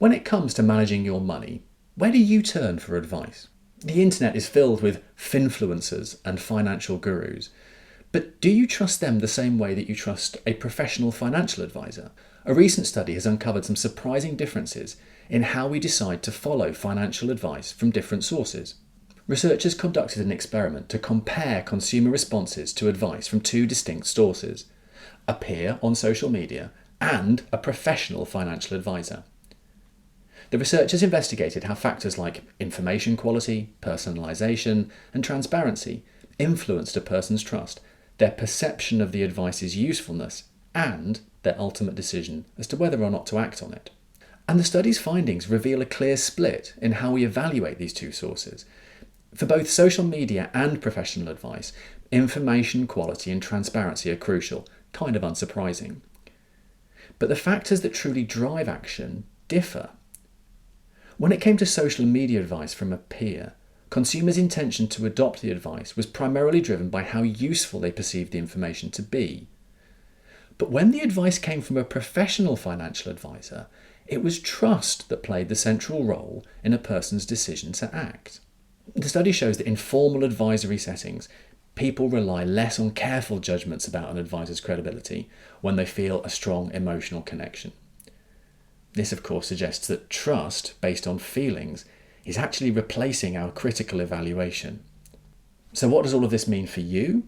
When it comes to managing your money, where do you turn for advice? The internet is filled with Finfluencers and financial gurus. But do you trust them the same way that you trust a professional financial advisor? A recent study has uncovered some surprising differences in how we decide to follow financial advice from different sources. Researchers conducted an experiment to compare consumer responses to advice from two distinct sources: a peer on social media and a professional financial advisor. The researchers investigated how factors like information quality, personalization, and transparency influenced a person's trust, their perception of the advice's usefulness, and their ultimate decision as to whether or not to act on it. And the study's findings reveal a clear split in how we evaluate these two sources. For both social media and professional advice, information quality and transparency are crucial, kind of unsurprising. But the factors that truly drive action differ. When it came to social media advice from a peer, consumers' intention to adopt the advice was primarily driven by how useful they perceived the information to be. But when the advice came from a professional financial advisor, it was trust that played the central role in a person's decision to act. The study shows that in formal advisory settings, people rely less on careful judgments about an advisor's credibility when they feel a strong emotional connection. This, of course, suggests that trust based on feelings is actually replacing our critical evaluation. So what does all of this mean for you?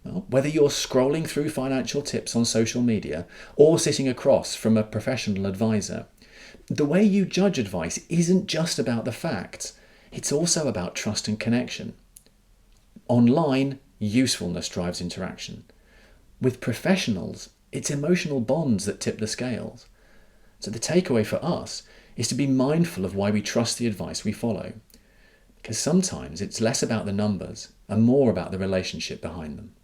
Well, whether you're scrolling through financial tips on social media or sitting across from a professional advisor, the way you judge advice isn't just about the facts, it's also about trust and connection. Online, usefulness drives interaction. With professionals, it's emotional bonds that tip the scales. So the takeaway for us is to be mindful of why we trust the advice we follow, because sometimes it's less about the numbers and more about the relationship behind them.